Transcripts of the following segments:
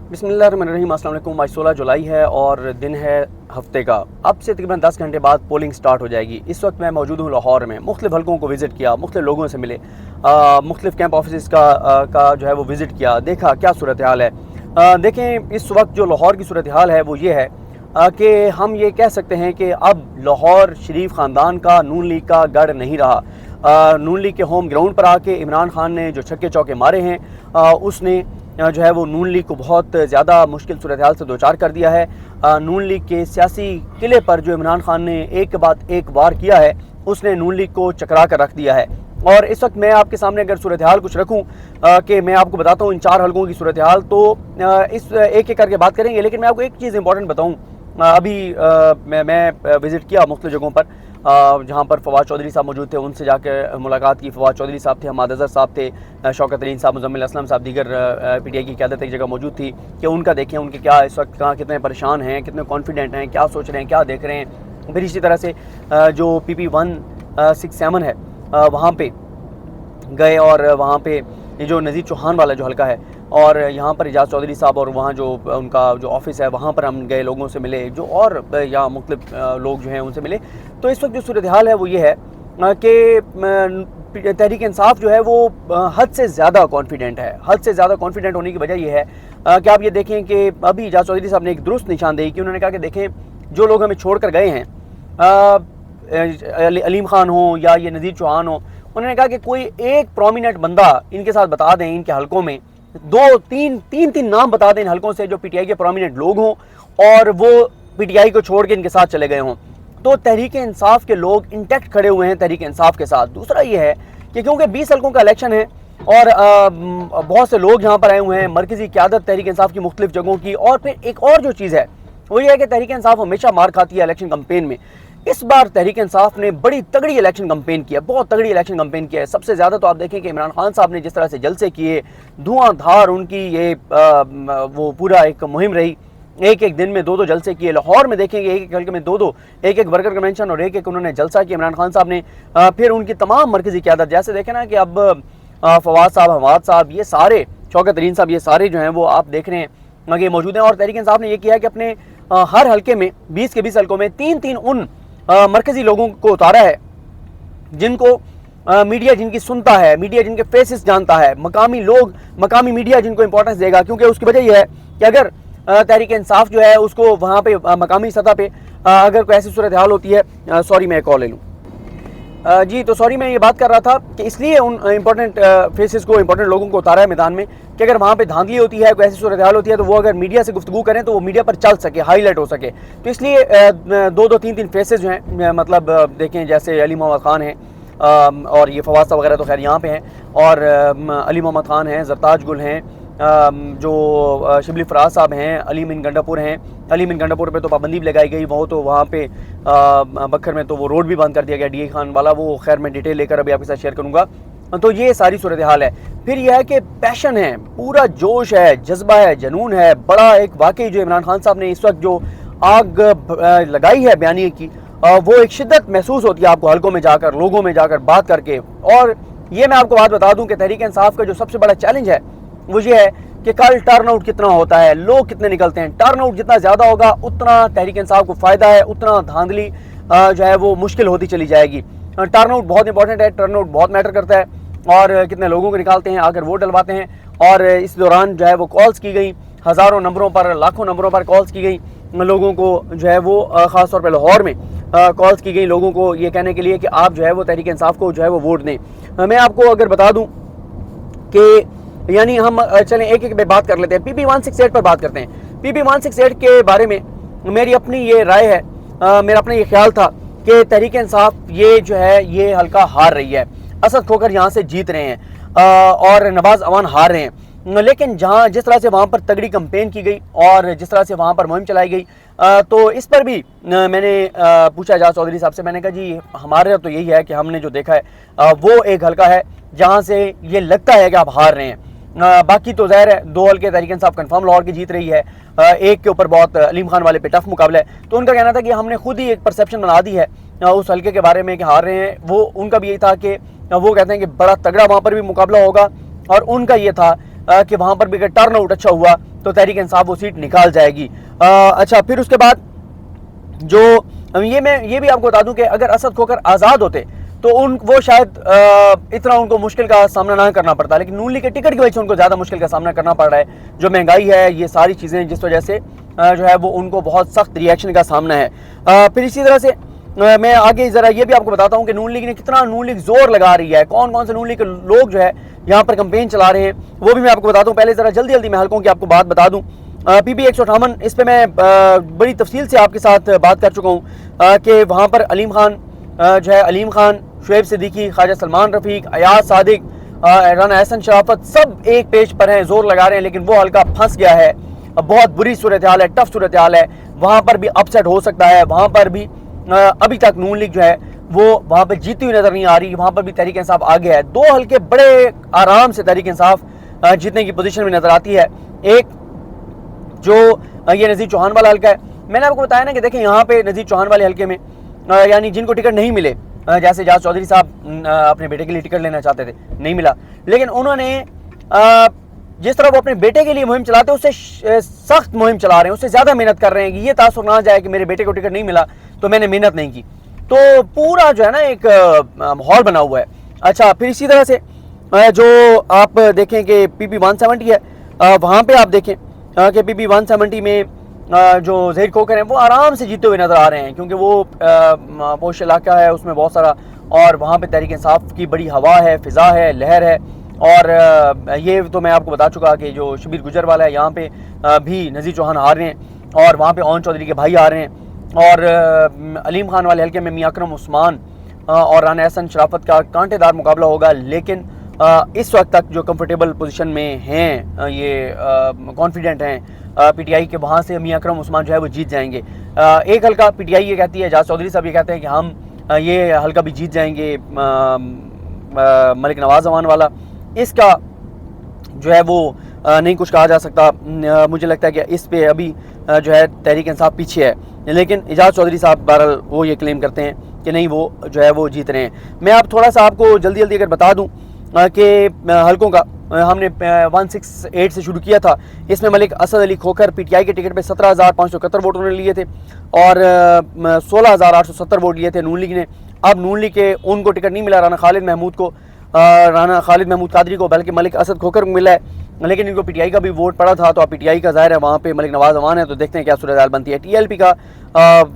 बिस्मिल्लाहिर्रहमानिर्रहीम। अस्सलाम वालेकुम। आज 16 जुलाई है और दिन है हफ्ते का। अब से तकरीबन 10 घंटे बाद पोलिंग स्टार्ट हो जाएगी। इस वक्त मैं मौजूद हूँ लाहौर में। मुख्तलिफ हलकों को विज़िट किया, मुख्तलिफ लोगों से मिले, मुख्तलिफ कैंप ऑफिस का जो है वो विज़िट किया, देखा क्या सूरत हाल है। देखें, इस वक्त जो लाहौर की सूरत हाल है वो ये है कि हम ये कह सकते हैं कि अब लाहौर शरीफ ख़ानदान का, नून लीग का गढ़ नहीं रहा। नून लीग के होम ग्राउंड पर आके इमरान खान ने जो छक्के चौके मारे हैं, उसने जो है वो नून लीग को बहुत ज़्यादा मुश्किल सूरत हाल से दो चार कर दिया है। नून लीग के सियासी किले पर जो इमरान खान ने एक के बाद एक वार किया है, उसने नून लीग को चकरा कर रख दिया है। और इस वक्त मैं आपके सामने अगर सूरत हाल कुछ रखूँ कि मैं आपको बताता हूँ इन 4 हलकों की सूरत हाल, तो इस एक एक करके बात करेंगे। लेकिन मैं आपको एक चीज़ इंपॉर्टेंट बताऊँ। अभी मैं विज़िट किया मुख्तलिफ जगहों पर, जहाँ पर फवाद चौधरी साहब मौजूद थे, उनसे जाकर मुलाकात की। फवाद चौधरी साहब थे, हमाद अज़हर साहब थे, शौकत अली साहब, मुज़म्मिल असलम साहब, दीगर पीटीआई की क़यादत एक जगह मौजूद थी कि उनका देखें उनके क्या इस वक्त कहाँ कितने परेशान हैं, कितने कॉन्फिडेंट हैं, क्या सोच रहे हैं, क्या देख रहे हैं। फिर इसी तरह से जो PP 167 है वहाँ पर गए और वहाँ पे ये जो नज़ीर चौहान वाला जो हल्का है, और यहाँ पर एजाज चौधरी साहब और वहाँ जो उनका जो ऑफिस है वहाँ पर हम गए, लोगों से मिले, जो और यहाँ मुख्तलिफ लोग जो हैं उनसे मिले। तो इस वक्त जो सूरत हाल है वो ये है कि तहरीक इंसाफ जो है वो हद से ज़्यादा कॉन्फिडेंट है। हद से ज़्यादा कॉन्फिडेंट होने की वजह यह है कि आप ये देखें कि अभी एजाज चौधरी साहब ने एक दुरुस्त निशानदेही की। उन्होंने कहा कि देखें, जो लोग हमें छोड़ कर गए हैं, अलीम खान हो या ये नज़ीर चौहान हो, उन्होंने कहा कि कोई एक प्रोमिनेंट बंदा इनके साथ बता दें, इनके हलकों में तीन नाम बता दें इन हलकों से जो पीटीआई के प्रोमिनेंट लोग हों और वो पीटीआई को छोड़ के इनके साथ चले गए हों, तो तहरीक इंसाफ के लोग इंटैक्ट खड़े हुए हैं तहरीक इंसाफ के साथ। दूसरा ये है कि क्योंकि 20 हलकों का इलेक्शन है और बहुत से लोग यहाँ पर आए हुए हैं, मरकज़ी क़यादत तहरीक इंसाफ की मुख्तलिफ जगहों की। और फिर एक और जो चीज़ है वो ये है कि तहरीक इंसाफ हमेशा मार खाती है इलेक्शन कैंपेन में। इस बार तहरीक इंसाफ ने बड़ी तगड़ी इलेक्शन कैंपेन किया, बहुत तगड़ी इलेक्शन कैंपेन किया है। सबसे ज़्यादा तो आप देखें कि इमरान खान साहब ने जिस तरह से जलसे किए, धुआंधार उनकी ये वो पूरा एक मुहिम रही। एक एक दिन में 2-2 जलसे किए। लाहौर में देखेंगे एक एक हल्के में 2-2, एक वर्कर कन्वेंशन और एक उन्होंने जलसा किया इमरान खान साहब ने। फिर उनकी तमाम मरकज़ी क़यादत, जैसे देखें ना कि अब फवाद साहब, हमाद साहब, ये सारे, शौकत अली साहब, ये सारे जो हैं वो आप देख रहे हैं कि मौजूद हैं। और तहरीक इंसाफ ने यह किया कि अपने हर हल्के में 20 के 20 हल्कों में 3-3 उन मरकज़ी लोगों को उतारा है जिनको मीडिया जिनकी सुनता है, मीडिया जिनके फेसेस जानता है, मकामी लोग, मकामी मीडिया जिनको इंपॉर्टेंस देगा। क्योंकि उसकी वजह यह है कि अगर तहरीक इंसाफ जो है उसको वहाँ पे मकामी सतह पे अगर कोई ऐसी सूरत हाल होती है, सॉरी मैं कॉल ले लूँ जी, तो सॉरी मैं ये बात कर रहा था कि इसलिए उन इम्पोर्टेंट फेसेस को, इम्पोर्टेंट लोगों को उतारा है मैदान में कि अगर वहाँ पे धांधली होती है, कोई ऐसी सूरत हाल होती है, तो वो अगर मीडिया से गुफ्तगू करें तो वो मीडिया पर चल सके, हाईलाइट हो सके। तो इसलिए 2-2, 3-3 फेसेस जो हैं, मतलब देखें जैसे अली मोहम्मद खान हैं और ये फवाद साहब वगैरह तो खैर यहाँ पे हैं, और अली मोहम्मद खान हैं, जरताज गुल हैं, जो शिबली फराज साहब हैं, अली मिन गंडापुर हैं। अली मिन गंडापुर पे तो पाबंदी भी लगाई गई, वो तो वहाँ पे बखर में तो वो रोड भी बंद कर दिया गया, DA खान वाला। वो खैर मैं डिटेल लेकर अभी आपके साथ शेयर करूँगा। तो ये सारी सूरत हाल है। फिर यह है कि पैशन है, पूरा जोश है, जज्बा है, जुनून है, बड़ा एक वाकई जो इमरान खान साहब ने इस वक्त जो आग लगाई है बयानिए की, वो एक शिद्दत महसूस होती है आपको हल्कों में जाकर, लोगों में जाकर बात करके। और ये मैं आपको बात बता दूं कि तहरीक इंसाफ का जो सबसे बड़ा चैलेंज है वो ये है कि कल टर्नआउट कितना होता है, लोग कितने निकलते हैं। टर्नआउट जितना ज़्यादा होगा उतना तहरीक इंसाफ को फ़ायदा है, उतना धांधली जो है वो मुश्किल होती चली जाएगी। टर्नआउट बहुत इंपॉर्टेंट है, टर्नआउट बहुत मैटर करता है, और कितने लोगों को निकालते हैं, आकर वोट डलवाते हैं। और इस दौरान जो है वो कॉल्स की गई, हज़ारों नंबरों पर, लाखों नंबरों पर कॉल्स की गई लोगों को, जो है वो ख़ास तौर पर लाहौर में कॉल्स की गई लोगों को ये कहने के लिए कि आप जो है वो तहरीक इंसाफ को जो है वो वोट दें। मैं आपको अगर बता दूं कि यानी हम चलें एक एक पे बात कर लेते हैं। PP 168 पर बात करते हैं। PP 168 के बारे में मेरी अपनी ये राय है, मेरा अपना ये ख्याल था कि तहरीक इंसाफ ये जो है ये हल्का हार रही है। असद खोकर यहाँ से जीत रहे हैं और नवाज अवान हार रहे हैं। लेकिन जहाँ जिस तरह से वहाँ पर तगड़ी कंपेन की गई और जिस तरह से वहाँ पर मुहिम चलाई गई, तो इस पर भी मैंने पूछा एजाज चौधरी साहब से। मैंने कहा जी हमारे तो यही है कि हमने जो देखा है वो एक हल्का है जहाँ से ये लगता है कि आप हार रहे हैं। बाकी तो ज़ाहिर है 2 हल्के तहरीक इंसाफ कन्फर्म लाहौर की जीत रही है। एक के ऊपर बहुत अलीम खान वाले पे टफ मुकाबला है। तो उनका कहना था कि हमने खुद ही एक परसेप्शन बना दी है उस हल्के के बारे में कि हार रहे हैं। वो उनका भी यही था कि वो कहते हैं कि बड़ा तगड़ा वहाँ पर भी मुकाबला होगा, और उनका ये था कि वहाँ पर भी अगर टर्न आउट अच्छा हुआ तो तहरीक इंसाफ वो सीट निकाल जाएगी। अच्छा, फिर उसके बाद जो ये भी आपको बता दूं कि अगर असद खोखर आज़ाद होते तो वो शायद इतना उनको मुश्किल का सामना ना करना पड़ता, लेकिन नून लीग के टिकट की वजह से उनको ज़्यादा मुश्किल का सामना करना पड़ रहा है। जो महंगाई है, ये सारी चीज़ें जिस वजह से जो है वो उनको बहुत सख्त रिएक्शन का सामना है। फिर इसी तरह से मैं आगे ज़रा ये भी आपको बताता हूँ कि नून लीग ने कितना जोर लगा रही है, कौन कौन से नून लीग के लोग जो है यहाँ पर कैंपेन चला रहे हैं, वो भी मैं आपको बताता हूँ। पहले ज़रा जल्दी जल्दी मैं हल्कों की आपको बात बता दूँ। PB 158 इस पर मैं बड़ी तफसील से आपके साथ बात कर चुका हूँ कि वहाँ पर अलीम खान जो है, अलीम खान, शुएब सिद्दीकी, ख्वाजा सलमान रफ़ीक, अयाज सादिक, राना एहसन शराफत सब एक पेज पर हैं, जोर लगा रहे हैं, लेकिन वो हल्का फंस गया है। बहुत बुरी सूरत हाल है, टफ सूरत हाल है, वहाँ पर भी अपसेट हो सकता है। वहाँ पर भी अभी तक नून लीग जो है वो वहाँ पर जीती हुई नज़र नहीं आ रही। वहाँ पर भी तहरीक इंसाफ आगे है। 2 हल्के बड़े आराम से तहरीक इंसाफ जीतने की पोजीशन में नज़र आती है। एक जो ये नज़ीर चौहान वाला हल्का है, मैंने आपको बताया ना कि देखें यहाँ पे नज़ीर चौहान वाले हल्के में यानी जिनको टिकट नहीं मिले, जैसे एजाज चौधरी साहब अपने बेटे के लिए टिकट लेना चाहते थे, नहीं मिला, लेकिन उन्होंने जिस तरह वो अपने बेटे के लिए मुहिम चलाते हैं उससे सख्त मुहिम चला रहे हैं, उससे ज़्यादा मेहनत कर रहे हैं कि ये तासुर ना जाए कि मेरे बेटे को टिकट नहीं मिला तो मैंने मेहनत नहीं की। तो पूरा जो है ना एक माहौल बना हुआ है। अच्छा, फिर इसी तरह से जो आप देखें कि PB 170 है, वहाँ पे आप देखें कि PB 170 में जो ज़हीर खोखर हैं वो आराम से जीते हुए नज़र आ रहे हैं, क्योंकि वो पोश इलाका है, उसमें बहुत सारा, और वहाँ पे तहरीक इंसाफ की बड़ी हवा है, फ़िज़ा है, लहर है। और ये तो मैं आपको बता चुका कि जो शबीर गुजर वाला है, यहाँ पे भी नज़ीर चौहान हार रहे हैं, और वहाँ पे ओन चौधरी के भाई आ रहे हैं। और अलीम खान वाले हल्के में मियां अकरम उस्मान और राना एहसन शराफत का कांटेदार मुकाबला होगा, लेकिन इस वक्त तक जो कंफर्टेबल पोजीशन में हैं, ये कॉन्फिडेंट हैं PTI के, वहाँ से मियां अकरम उस्मान जो है वो जीत जाएंगे। एक हल्का PTI ये कहती है, एजाज चौधरी साहब ये कहते हैं कि हम ये हल्का भी जीत जाएंगे, मलिक नवाज अवान वाला, इसका जो है वो नहीं कुछ कहा जा सकता। मुझे लगता है कि इस पे अभी जो है तहरीक इंसाफ पीछे है, लेकिन एजाज चौधरी साहब बहरहाल वो ये क्लेम करते हैं कि नहीं, वो जो है वो जीत रहे हैं। मैं अब थोड़ा सा आपको जल्दी जल्दी अगर बता दूं कि हल्कों का हमने 168 से शुरू किया था। इसमें मलिक असद अली खोखर PTI के टिकट पे 17,571 वोट उन्होंने लिए थे, और 16,870 वोट लिए थे नून लीग ने। अब नून लीग के उनको टिकट नहीं मिला, राना खालिद महमूद कादरी को, बल्कि मलिक असद खोखर को मिला है, लेकिन इनको PTI का भी वोट पड़ा था, तो अब PTI का ज़ाहिर है वहाँ पे मलिक नवाज अवान है, तो देखते हैं क्या सूरत हाल बनती है। TLP का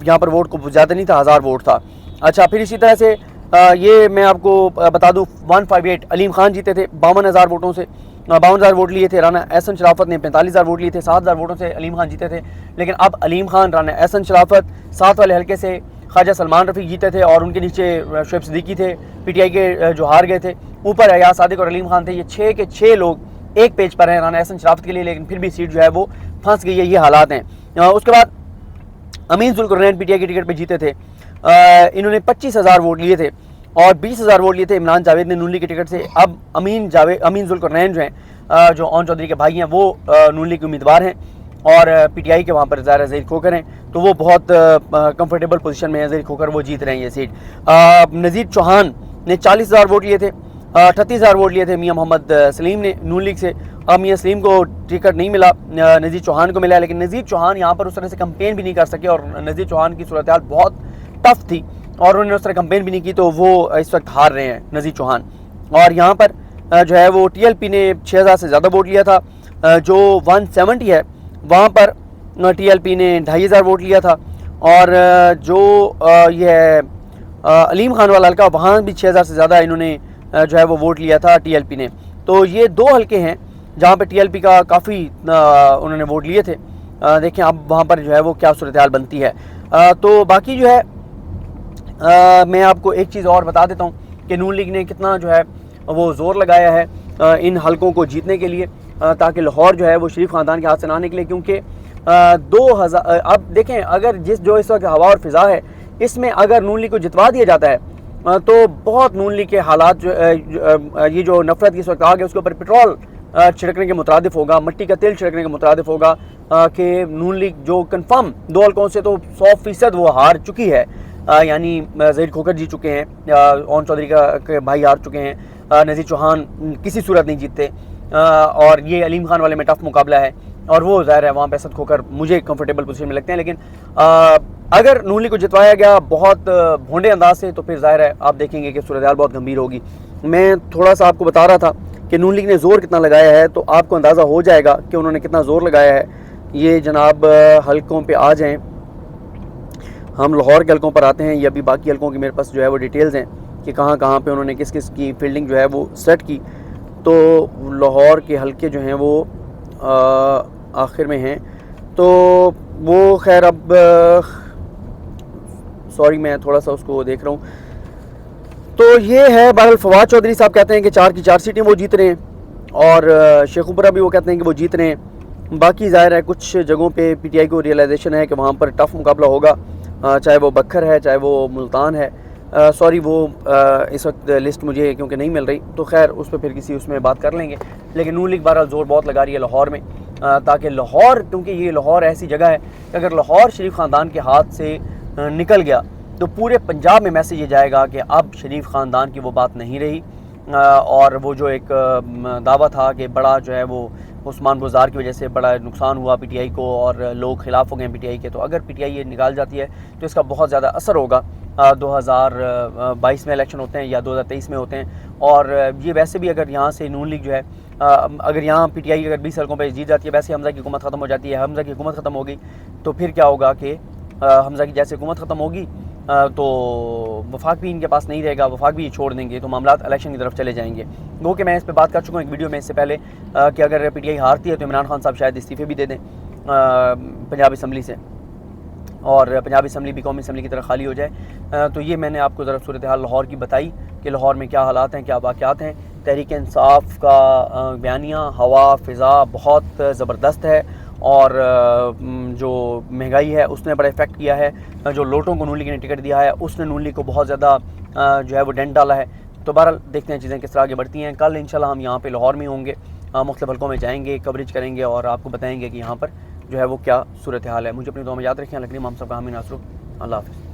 यहाँ पर वोट को ज़्यादा नहीं था, 1000 वोट था। अच्छा, फिर इसी तरह से ये मैं आपको बता दूँ 158 अलीम खान जीते थे 52,000 वोटों से, 52,000 वोट लिए थे। राना एहसन शराफत ने 45,000 वोट लिए थे, 7,000 वोटों से अलीम खान जीते थे। लेकिन अब अलीम खान, राना एहसन शराफत, 7 वाले हल्के से ख्वाजा सलमान रफ़ीक जीते थे, और उनके नीचे शुएब सिद्दीकी थे PTI के जो हार गए थे। ऊपर अयाज सादिक और अलीम खान थे। ये 6 के 6 लोग एक पेज पर हैं राना एहसन शराफत के लिए, लेकिन फिर भी सीट जो है वो फंस गई है, ये हालात हैं। उसके बाद अमीन जुल्कुरनैन PTI के टिकट पर जीते थे, इन्होंने 25,000 वोट लिए थे, और 20,000 वोट लिए थे इमरान जावेद ने नून लीग के टिकट से। अब अमीन जुल्कुरनैन जो हैं, जो ओन चौधरी के भाई हैं, वो नून लीग के उम्मीदवार हैं, और PTI के वहाँ पर ज़ाहिर ज़हीर खोखर हैं, तो वो बहुत कंफर्टेबल पोजीशन में है। ज़हीर खोखर वो जीत रहे हैं ये सीट। नज़ीर चौहान ने 40,000 वोट लिए थे, 38,000 वोट लिए थे मियां मोहम्मद सलीम ने नून लीग से। अब मियां सलीम को टिकट नहीं मिला, नज़ीर चौहान को मिला, लेकिन नज़ीर चौहान यहाँ पर उस तरह से कंपेन भी नहीं कर सके, और नज़ीर चौहान की सूरत हाल बहुत टफ थी, और उन्होंने उस तरह कंपेन भी नहीं की, तो वो इस वक्त हार रहे हैं नज़ीर चौहान। और यहाँ पर जो है वो TLP ने 6,000 से ज़्यादा वोट लिया था। जो 170 है वहाँ पर TLP ने 2,500 वोट लिया था, और जो ये अलीम खान वाला हल्का, वहाँ भी 6,000 से ज़्यादा इन्होंने जो है वो वोट लिया था TLP ने। तो ये 2 हल्के हैं जहाँ पे TLP का काफ़ी उन्होंने वोट लिए थे। देखें अब वहाँ पर जो है वो क्या सूरत हाल बनती है। तो बाकी जो है मैं आपको एक चीज़ और बता देता हूँ कि नून लीग ने कितना जो है वो ज़ोर लगाया है इन हल्कों को जीतने के लिए, ताकि लाहौर जो है वो शरीफ ख़ानदान के हाथ से ना निकले। क्योंकि 2000 अब देखें, अगर जो इस वक्त हवा और फिज़ा है, इसमें अगर नून लीग को जितवा दिया जाता है तो बहुत नून लीग के हालात ये जो नफरत की इस वक्त आग है उसके ऊपर पेट्रोल छिड़कने के मुतरादिफ होगा, मिट्टी का तेल छिड़कने के मुतरादिफ होगा, कि नून लीग जो कन्फर्म 2 हल्कों से तो 100% वो हार चुकी है। यानी ज़हीर खोखर जीत चुके हैं, ओन चौधरी के भाई हार चुके हैं, नज़ीर चौहान किसी सूरत नहीं जीतते, और ये अलीम खान वाले में टफ मुकाबला है, और वो ज़ाहिर है वहाँ पे असद खोकर मुझे कंफर्टेबल पोजीशन में लगते हैं। लेकिन अगर नून लीग को जितवाया गया बहुत भोंडे अंदाज से, तो फिर ज़ाहिर है आप देखेंगे कि सूरत हाल बहुत गंभीर होगी। मैं थोड़ा सा आपको बता रहा था कि नून लीग ने ज़ोर कितना लगाया है, तो आपको अंदाज़ा हो जाएगा कि उन्होंने कितना ज़ोर लगाया है। ये जनाब हल्कों पे आ जाएं, हम लाहौर के हल्कों पर आते हैं। ये अभी बाकी हल्कों की मेरे पास जो है वो डिटेल्स हैं कि कहाँ कहाँ पे उन्होंने किस किस की फील्डिंग जो है वो सेट की। तो लाहौर के हल्के जो हैं वो आखिर में हैं, तो वो खैर अब सॉरी मैं थोड़ा सा उसको देख रहा हूँ। तो ये है बहरहाल फवाद चौधरी साहब कहते हैं कि 4 की 4 सीटें वो जीत रहे हैं, और शेखुपुरा भी वो कहते हैं कि वो जीत रहे हैं। बाकी ज़ाहिर है कुछ जगहों पे पीटीआई को रियलाइजेशन है कि वहाँ पर टफ मुकाबला होगा, चाहे वो बखर है चाहे वो मुल्तान है। सॉरी वो इस वक्त लिस्ट मुझे क्योंकि नहीं मिल रही, तो खैर उस पर फिर किसी उसमें बात कर लेंगे। लेकिन नून लीग बहरहाल ज़ोर बहुत लगा रही है लाहौर में, ताकि लाहौर, क्योंकि ये लाहौर ऐसी जगह है कि अगर लाहौर शरीफ ख़ानदान के हाथ से निकल गया तो पूरे पंजाब में मैसेज ये जाएगा कि अब शरीफ ख़ानदान की वो बात नहीं रही। और वो जो एक दावा था कि बड़ा जो है वो उस्मान बुज़ार की वजह से बड़ा नुकसान हुआ पीटीआई को और लोग खिलाफ हो गए पीटीआई के, तो अगर पीटीआई ये निकाल जाती है तो इसका बहुत ज़्यादा असर होगा। 2022 में इलेक्शन होते हैं या 2023 में होते हैं, और ये वैसे भी अगर यहाँ से नून लीग जो है अगर यहाँ पीटीआई अगर 20 हल्कों पर जीत जाती है, वैसे हमज़ा की हुकूमत ख़त्म हो जाती है, हमज़ा की हुकूमत ख़त्म हो गई तो फिर क्या होगा कि हमज़ा की जैसे हुकूमत ख़त्म होगी तो वफाक भी इनके पास नहीं रहेगा, वफाक भी ये छोड़ देंगे, तो मामला इलेक्शन की तरफ चले जाएंगे। वो कि मैं इस पर बात कर चुका हूँ एक वीडियो में इससे पहले कि अगर पीटीआई हारती है तो इमरान खान साहब शायद इस्तीफ़े भी दे दें पंजाब असम्बली से, और पंजाब असम्बली भी कौमी असम्बली की तरह खाली हो जाए। तो ये मैंने आपको ज़रा सूरत हाल लाहौर की बताई कि लाहौर में क्या हालात हैं, क्या वाक़यात हैं। तहरीक इंसाफ का बयानिया, हवा, फ़िज़ा बहुत ज़बरदस्त है, और जो महंगाई है उसने बड़ा इफ़ेक्ट किया है। जो लोटों को नून लीग ने टिकट दिया है उसने नून लीग को बहुत ज़्यादा जो है वो डेंट डाला है। तो बहरहाल देखते हैं चीज़ें किस तरह आगे बढ़ती हैं। कल इंशाल्लाह हम यहाँ पे लाहौर में होंगे, मुख्तलिफ हल्कों में जाएंगे, कवरेज करेंगे और आपको बताएंगे कि यहाँ पर जो है वो क्या सूरत हाल है। मुझे अपनी दुआ में याद रखें। लकड़ी माम साहब का हामी नासरू, अल्लाह हाफ़िज़।